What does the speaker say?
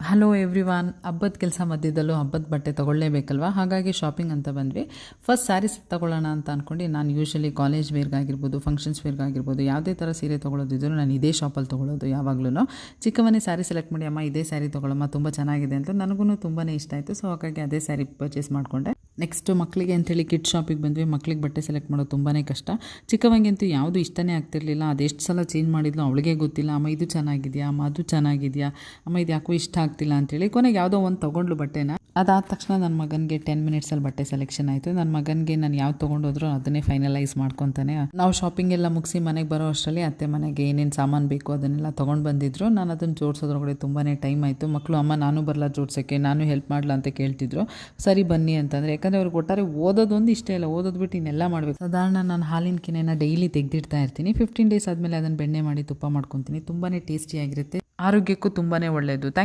Hello everyone. ಹಬ್ಬದ ಕೆಲಸ ಮಧ್ಯದಲ್ಲೂ ಹಬ್ಬದ ಬಟ್ಟೆ ತೊಗೊಳ್ಳೇಬೇಕಲ್ವ, ಹಾಗಾಗಿ ಶಾಪಿಂಗ್ ಅಂತ ಬಂದ್ವಿ. ಫಸ್ಟ್ ಸ್ಯಾರೀಸ್ ತೊಗೊಳ್ಳೋಣ ಅಂತ ಅಂದ್ಕೊಂಡು ನಾನು ಯೂಶ್ವಲಿ ಕಾಲೇಜ್ ವೇರ್ಗಾಗಿರ್ಬೋದು, ಫಂಕ್ಷನ್ಸ್ ವೇರ್ಗಾಗಿರ್ಬೋದು, ಯಾವುದೇ ಥರ ಸೀರೆ ತೊಗೊಳ್ಳೋದಿದ್ರು ನಾನು ಇದೇ ಶಾಪಲ್ಲಿ ತೊಗೊಳ್ಳೋದು ಯಾವಾಗಲೂ. ಚಿಕ್ಕವನೇ ಸ್ಯಾರಿ ಸೆಲೆಕ್ಟ್ ಮಾಡಿ, ಅಮ್ಮ ಇದೇ ಸ್ಯಾರಿ ತೊಗೊಳಮ್ಮ ತುಂಬ ಚೆನ್ನಾಗಿದೆ ಅಂತ. ನನಗೂ ತುಂಬಾ ಇಷ್ಟ ಆಯಿತು. ಸೊ ಹಾಗಾಗಿ ಅದೇ ಸ್ಯಾರಿ ಪರ್ಚೇಸ್ ಮಾಡಿಕೊಂಡೆ. ನೆಕ್ಸ್ಟು ಮಕ್ಕಳಿಗೆ ಅಂಥೇಳಿ ಕಿಡ್ ಶಾಪಿಗೆ ಬಂದ್ವಿ. ಮಕ್ಕಳಿಗೆ ಬಟ್ಟೆ ಸೆಲೆಕ್ಟ್ ಮಾಡೋದು ತುಂಬಾ ಕಷ್ಟ. ಚಿಕ್ಕವಂಗಂತೂ ಯಾವುದು ಇಷ್ಟನೇ ಆಗ್ತಿರ್ಲಿಲ್ಲ. ಅದೆಷ್ಟು ಸಲ ಚೇಂಜ್ ಮಾಡಿದ್ಲು ಅವಳಿಗೆ ಗೊತ್ತಿಲ್ಲ. ಅಮ್ಮ ಇದು ಚೆನ್ನಾಗಿದೆಯಾ, ಅಮ್ಮ ಅದು ಚೆನ್ನಾಗಿದೆಯಾ, ಅಮ್ಮ ಇದು ಯಾಕೋ ಇಷ್ಟ ಆಗ್ತಿಲ್ಲ ಅಂತೇಳಿ ಕೊನೆಗೆ ಯಾವುದೋ ಒಂದು ತೊಗೊಂಡ್ಲು ಬಟ್ಟೆನ. ಅದಾದ ತಕ್ಷಣ ನನ್ನ ಮಗನಿಗೆ 10 ಮಿನಿಟ್ಸಲ್ಲಿ ಬಟ್ಟೆ ಸೆಲೆಕ್ಷನ್ ಆಯಿತು. ನನ್ನ ಮಗನಿಗೆ ನಾನು ಯಾವ್ದು ತೊಗೊಂಡೋದ್ರೂ ಅದನ್ನೇ ಫೈನಲೈಸ್ ಮಾಡ್ಕೊತಾನೆ. ನಾವು ಶಾಪಿಂಗ್ ಎಲ್ಲ ಮುಗಿಸಿ ಮನೆಗೆ ಬರೋ ಅಷ್ಟರಲ್ಲಿ ಅತ್ತೆ ಮನೆಗೆ ಏನೇನು ಸಾಮಾನು ಬೇಕು ಅದನ್ನೆಲ್ಲ ತೊಗೊಂಡು ಬಂದಿದ್ರು. ನಾನು ಅದನ್ನು ಜೋಡಿಸೋದ್ರೊಳಗಡೆ ತುಂಬಾ ಟೈಮ್ ಆಯಿತು. ಮಕ್ಕಳು ಅಮ್ಮ ನಾನು ಬರಲ್ಲ ಜೋಡ್ಸೋಕ್ಕೆ, ನಾನು ಹೆಲ್ಪ್ ಮಾಡಲ ಅಂತ ಕೇಳ್ತಿದ್ರು. ಸರಿ ಬನ್ನಿ ಅಂತಂದರೆ, ಯಾಕಂದರೆ ಅವ್ರಿಗೆ ಒಟ್ಟಾರೆ ಓದೋದೊಂದು ಇಷ್ಟ ಇಲ್ಲ, ಓದೋದು ಬಿಟ್ಟು ಇನ್ನೆಲ್ಲ ಮಾಡಬೇಕು. ಸಾಧಾರಣ ನಾನು ಹಾಲಿನ ಕೆನೆನ ಡೈಲಿ ತೆಗೆದಿಡ್ತಾ ಇರ್ತೀನಿ. 15 ಡೇಸ್ ಆದಮೇಲೆ ಅದನ್ನು ಬೆಣ್ಣೆ ಮಾಡಿ ತುಪ್ಪ ಮಾಡ್ಕೊತೀನಿ. ತುಂಬಾ ಟೇಸ್ಟಿಯಾಗಿರುತ್ತೆ, ಆರೋಗ್ಯಕ್ಕೂ ತುಂಬಾ ಒಳ್ಳೆಯದು. ಥ್ಯಾಂಕ್